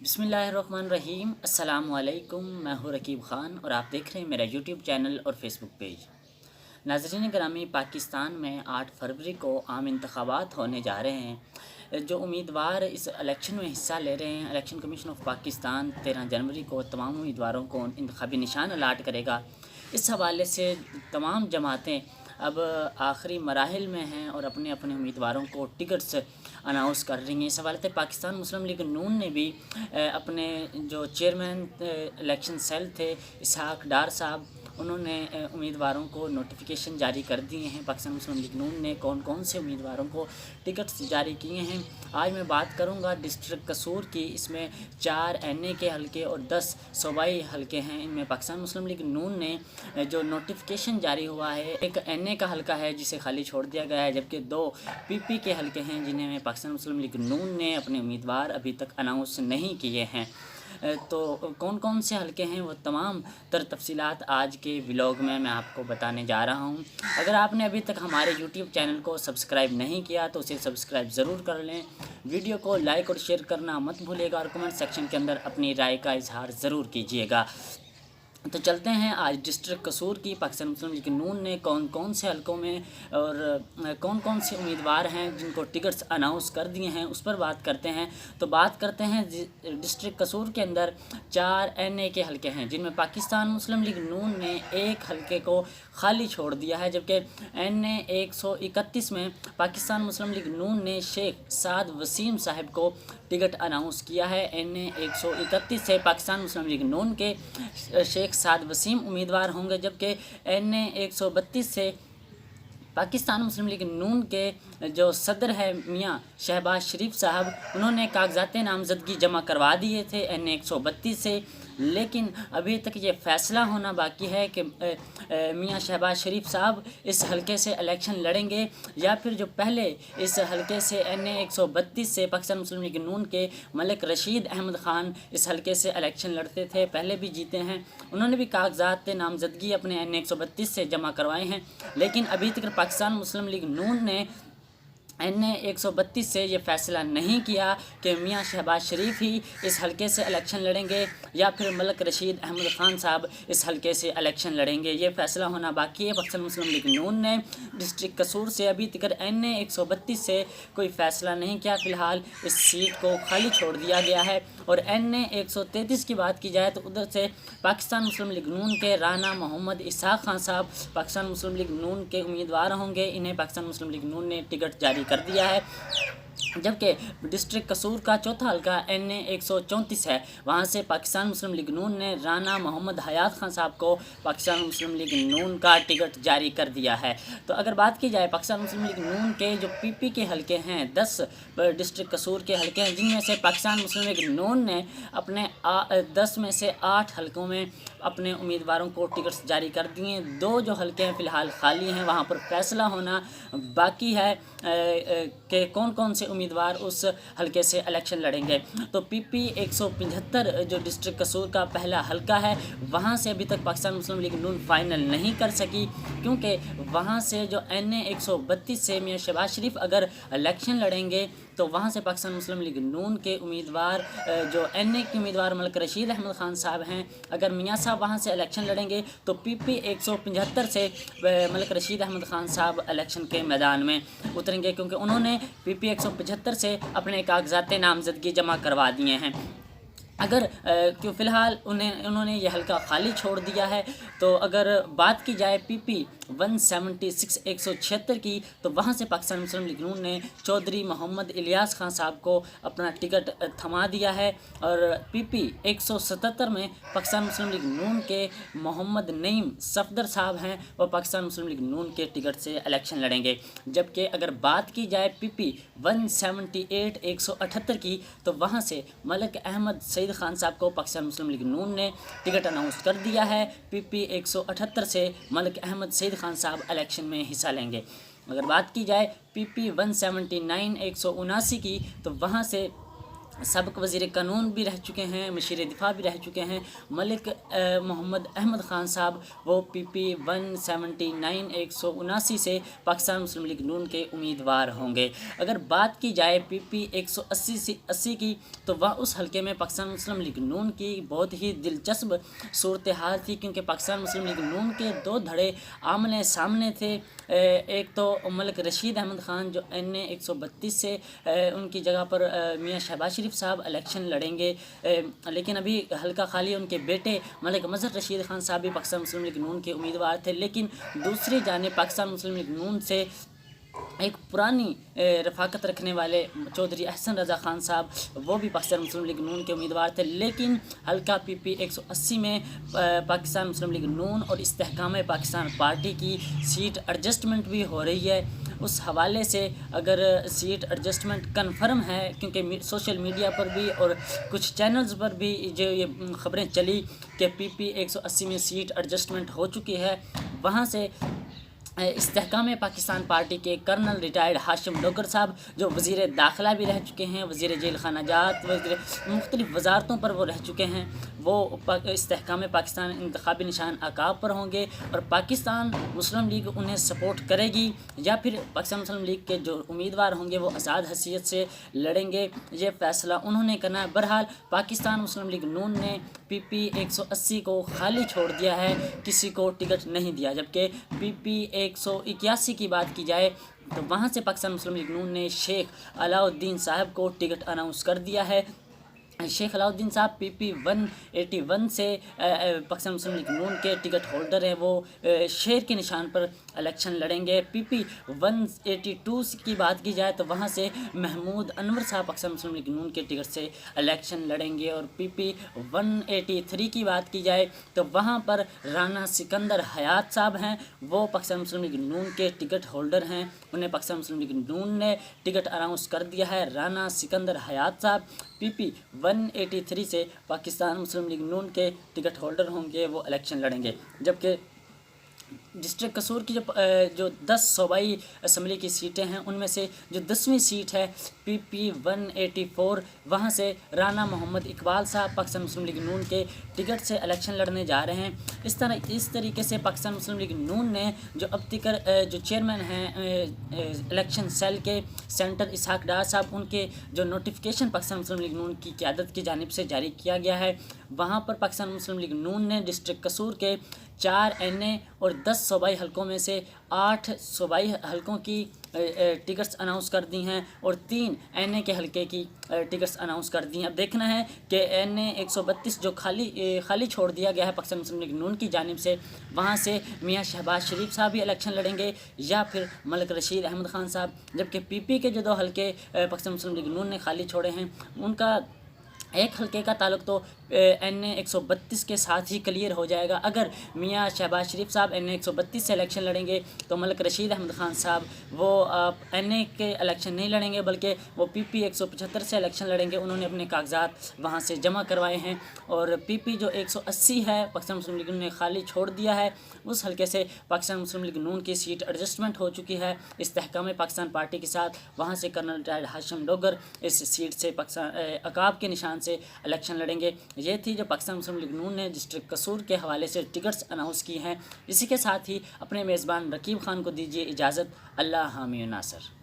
बिस्मिल्लाहिर्रहमानिर्रहीम। अस्सलाम वालेकुम। मैं हूँ रकीब ख़ान और आप देख रहे हैं मेरा यूट्यूब चैनल और फेसबुक पेज। नाज़रीन ग्रामी, पाकिस्तान में 8 फरवरी को आम इंतखाबात होने जा रहे हैं। जो उम्मीदवार इस इलेक्शन में हिस्सा ले रहे हैं, इलेक्शन कमीशन ऑफ पाकिस्तान 13 जनवरी को तमाम उम्मीदवारों को इंतखाबी निशान अलाट करेगा। इस हवाले से तमाम जमातें अब आखिरी मराहिल में हैं और अपने अपने उम्मीदवारों को टिकट्स अनाउंस कर रही हैं। इस हवाले से पाकिस्तान मुस्लिम लीग नून ने भी अपने जो चेयरमैन इलेक्शन सेल थे इसहाक डार साहब, उन्होंने उम्मीदवारों को नोटिफिकेशन जारी कर दिए हैं। पाकिस्तान मुस्लिम लीग नून ने कौन कौन से उम्मीदवारों को टिकट्स जारी किए हैं आज मैं बात करूंगा। डिस्ट्रिक्ट कसूर की, इसमें 4 NA के हलके और 10 सूबाई हलके हैं। इनमें पाकिस्तान मुस्लिम लीग नून ने जो नोटिफिकेशन जारी हुआ है, एक NA का हलका है जिसे खाली छोड़ दिया गया है, जबकि 2 PP के हलके हैं जिन्हें पाकिस्तान मुस्लिम लीग नून ने अपने उम्मीदवार अभी तक अनाउंस नहीं किए हैं। तो कौन कौन से हलके हैं वो तमाम तफसीलात आज के व्लॉग में मैं आपको बताने जा रहा हूं। अगर आपने अभी तक हमारे YouTube चैनल को सब्सक्राइब नहीं किया तो उसे सब्सक्राइब ज़रूर कर लें। वीडियो को लाइक और शेयर करना मत भूलिएगा और कमेंट सेक्शन के अंदर अपनी राय का इजहार ज़रूर कीजिएगा। तो चलते हैं आज डिस्ट्रिक्ट कसूर की। पाकिस्तान मुस्लिम लीग नून ने कौन कौन से हलकों में और कौन कौन से उम्मीदवार हैं जिनको टिकट्स अनाउंस कर दिए हैं उस पर बात करते हैं। तो बात करते हैं डिस्ट्रिक्ट कसूर के अंदर 4 NA के हलके हैं जिनमें पाकिस्तान मुस्लिम लीग नून ने एक हलके को खाली छोड़ दिया है, जबकि NA 131 में पाकिस्तान मुस्लिम लीग नून ने शेख साद वसीम साहब को टिकट अनाउंस किया है। NA 131 से पाकिस्तान मुस्लिम लीग नून के शेख साद वसीम उम्मीदवार होंगे, जबकि NA 132 से पाकिस्तान मुस्लिम लीग नून के जो सदर है मियाँ शहबाज शरीफ साहब, उन्होंने कागजात नामजदगी जमा करवा दिए थे NA 132 से, लेकिन अभी तक ये फ़ैसला होना बाकी है कि मियाँ शहबाज शरीफ साहब इस हलके से इलेक्शन लड़ेंगे या फिर जो पहले इस हलके से NA 132 से पाकिस्तान मुस्लिम लीग नून के मलिक रशीद अहमद ख़ान इस हलके से इलेक्शन लड़ते थे, पहले भी जीते हैं। उन्होंने भी कागजात नामजदगी अपने NA 132 से जमा करवाए हैं, लेकिन अभी तक पाकिस्तान मुस्लिम लीग नून ने NA 132 से ये फ़ैसला नहीं किया कि मियाँ शहबाज शरीफ ही इस हलके से इलेक्शन लड़ेंगे या फिर मलिक रशीद अहमद ख़ान साहब इस हलके से इलेक्शन लड़ेंगे। ये फ़ैसला होना बाकी है। पाकिस्तान मुस्लिम लीग नून ने डिस्ट्रिक्ट कसूर से अभी तक NA 132 से कोई फ़ैसला नहीं किया। फ़िलहाल इस सीट को खाली छोड़ दिया गया है। और NA 133 की बात की जाए तो उधर से पाकिस्तान मुस्लिम लीग नून के राना मोहम्मद इसहाक खान साहब पाकिस्तान मुस्लिम लीग नून के उम्मीदवार होंगे। इन्हें पाकिस्तान मुस्लिम लीग नून ने टिकट जारी कर दिया है, जबकि डिस्ट्रिक्ट कसूर का चौथा हल्का NA 134 है, वहाँ से पाकिस्तान मुस्लिम लीग नून ने राना मोहम्मद हयात खान साहब को पाकिस्तान मुस्लिम लीग नून का टिकट जारी कर दिया है। तो अगर बात की जाए पाकिस्तान मुस्लिम लीग नून के जो PP के हलके हैं, 10 डिस्ट्रिक्ट कसूर के हलके हैं, जिनमें से पाकिस्तान मुस्लिम लीग नून ने अपने 10 में से 8 हलकों में अपने उम्मीदवारों को टिकट्स जारी कर दिए। 2 जो हलके हैं फ़िलहाल खाली हैं, वहाँ पर फैसला होना बाकी है कि कौन कौन से उम्मीदवार उस हलके से इलेक्शन लड़ेंगे। तो PP 175 जो डिस्ट्रिक्ट कसूर का पहला हलका है, वहाँ से अभी तक पाकिस्तान मुस्लिम लीग नून फाइनल नहीं कर सकी, क्योंकि वहाँ से जो NA 132 से मियाँ शहबाज शरीफ अगर इलेक्शन लड़ेंगे तो वहाँ से पाकिस्तान मुस्लिम लीग नून के उम्मीदवार जो NA के उम्मीदवार मलिक रशीद अहमद ख़ान साहब हैं, अगर मियाँ साहब वहाँ से इलेक्शन लड़ेंगे तो PP 175 से मलिक रशीद अहमद ख़ान साहब इलेक्शन के मैदान में उतरेंगे, क्योंकि उन्होंने PP 175 से अपने कागजात नामजदगी जमा करवा दिए हैं। अगर क्यों फ़िलहाल उन्होंने ये हल्का खाली छोड़ दिया है। तो अगर बात की जाए PP 176 176 की, तो वहाँ से पाकिस्तान मुस्लिम लीग नून ने चौधरी मोहम्मद इलियास खान साहब को अपना टिकट थमा दिया है। और PP 177 में पाकिस्तान मुस्लिम लीग नून के मोहम्मद नईम सफदर साहब हैं, वह पाकिस्तान मुस्लिम लीग नून के टिकट से इलेक्शन लड़ेंगे। जबकि अगर बात की जाए PP 178 178 की, तो वहाँ से मलिक अहमद सईद खान साहब को पाकिस्तान मुस्लिम लीग नून ने टिकट अनाउंस कर दिया है। PP 178 से मलिक अहमद सईद खान साहब इलेक्शन में हिस्सा लेंगे। अगर बात की जाए PP 179 179 की, तो वहाँ से سابق وزیر قانون بھی رہ چکے ہیں، مشیر دفاع بھی رہ چکے ہیں ملک محمد احمد خان صاحب، وہ پی پی 179 179 سے پاکستان مسلم لیگ نون کے امیدوار ہوں گے۔ اگر بات کی جائے پی پی 180 کی تو وہ اس حلقے میں پاکستان مسلم لیگ نون کی بہت ہی دلچسپ صورتحال تھی، کیونکہ پاکستان مسلم لیگ نون کے دو دھڑے آمنے سامنے تھے۔ ایک تو ملک رشید احمد خان جو NA 132 سے ان کی جگہ پر میاں شہباز شریف صاحب الیکشن لڑیں گے، لیکن ابھی حلقہ خالی ان کے بیٹے ملک مظہر رشید خان صاحب بھی پاکستان مسلم لیگ نون کے امیدوار تھے، لیکن دوسری جانب پاکستان مسلم لیگ نون سے ایک پرانی رفاقت رکھنے والے چودھری احسن رضا خان صاحب، وہ بھی پاکستان مسلم لیگ نون کے امیدوار تھے، لیکن حلقہ پی پی 180 میں پاکستان مسلم لیگ نون اور استحکام پاکستان پارٹی کی سیٹ ایڈجسٹمنٹ بھی ہو رہی ہے۔ اس حوالے سے اگر سیٹ ایڈجسٹمنٹ کنفرم ہے، کیونکہ سوشل میڈیا پر بھی اور کچھ چینلز پر بھی جو یہ خبریں چلی کہ پی پی 180 میں سیٹ ایڈجسٹمنٹ ہو چکی ہے، وہاں سے استحکام پاکستان پارٹی کے کرنل ریٹائرڈ ہاشم ڈوگر صاحب جو وزیر داخلہ بھی رہ چکے ہیں، وزیر جیل خانہ جات، مختلف وزارتوں پر وہ رہ چکے ہیں، وہ استحکام پاکستان انتخابی نشان عقاب پر ہوں گے، اور پاکستان مسلم لیگ انہیں سپورٹ کرے گی یا پھر پاکستان مسلم لیگ کے جو امیدوار ہوں گے وہ آزاد حیثیت سے لڑیں گے، یہ فیصلہ انہوں نے کرنا ہے۔ بہرحال پاکستان مسلم لیگ نون نے پی پی 180 کو خالی چھوڑ دیا ہے، کسی کو ٹکٹ نہیں دیا، جبکہ پی پی 181 کی بات کی جائے تو وہاں سے پاکستان مسلم لیگ نون نے شیخ علاؤالدین صاحب کو ٹکٹ اناؤنس کر دیا ہے۔ شیخ علاؤالدین صاحب پی پی 181 سے پاکستان مسلم لیگ نون کے ٹکٹ ہولڈر ہیں، وہ شیر کے نشان پر الیکشن لڑیں گے۔ پی پی 182 کی بات کی جائے تو وہاں سے محمود انور صاحب پاکستان مسلم لیگ نون کے ٹکٹ سے الیکشن لڑیں گے، اور پی پی 183 کی بات کی جائے تو وہاں پر رانا سکندر حیات صاحب ہیں، وہ پاکستان مسلم لیگ نون کے ٹکٹ ہولڈر ہیں، انہیں پاکستان مسلم لیگ نون نے ٹکٹ اناؤنس کر دیا ہے۔ رانا سکندر حیات صاحب پی پی 183 سے پاکستان مسلم لیگ نون کے ٹکٹ ہولڈر ہوں گے، وہ الیکشن لڑیں گے، جبکہ ڈسٹرکٹ قصور کی جو 10 صوبائی اسمبلی کی سیٹیں ہیں ان میں سے جو 10ویں سیٹ ہے پی پی 184، وہاں سے رانا محمد اقبال صاحب پاکستان مسلم لیگ نون کے ٹکٹ سے الیکشن لڑنے جا رہے ہیں۔ اس طریقے سے پاکستان مسلم لیگ نون نے جو اب تک جو چیئرمین ہیں الیکشن سیل کے سینٹر اسحاق ڈار صاحب، ان کے جو نوٹیفیکیشن پاکستان مسلم لیگ نون کی قیادت کی جانب سے جاری کیا گیا ہے، وہاں پر پاکستان مسلم لیگ نون نے ڈسٹرکٹ قصور کے 4 NA اور 10 صوبائی حلقوں میں سے 8 صوبائی حلقوں کی ٹکٹس اناؤنس کر دی ہیں اور 3 NA کے حلقے کی ٹکٹس اناؤنس کر دی ہیں۔ اب دیکھنا ہے کہ NA 132 جو خالی چھوڑ دیا گیا ہے پاکستان مسلم لیگ نون کی جانب سے، وہاں سے میاں شہباز شریف صاحب بھی الیکشن لڑیں گے یا پھر ملک رشید احمد خان صاحب، جبکہ پی پی کے جو 2 حلقے پاکستان مسلم لیگ نون نے خالی چھوڑے ہیں ان کا ایک حلقے کا تعلق تو NA 132 کے ساتھ ہی کلیئر ہو جائے گا۔ اگر میاں شہباز شریف صاحب NA 132 سے الیکشن لڑیں گے تو ملک رشید احمد خان صاحب وہ NA کے الیکشن نہیں لڑیں گے، بلکہ وہ پی پی 175 سے الیکشن لڑیں گے۔ انہوں نے اپنے کاغذات وہاں سے جمع کروائے ہیں، اور پی پی جو 180 ہے پاکستان مسلم لیگ نون نے خالی چھوڑ دیا ہے، اس حلقے سے پاکستان مسلم لیگ نون کی سیٹ ایڈجسٹمنٹ ہو چکی ہے استحکام پاکستان پارٹی کے ساتھ، وہاں سے کرنل ریٹائرڈ ہاشم ڈوگر اس سیٹ سے پاکستان عقاب کے نشان سے الیکشن لڑیں گے۔ یہ تھی جو پاکستان مسلم لیگ نون نے ڈسٹرکٹ قصور کے حوالے سے ٹکٹس اناؤنس کی ہیں۔ اسی کے ساتھ ہی اپنے میزبان رقیب خان کو دیجیے اجازت۔ اللہ حامی و ناصر۔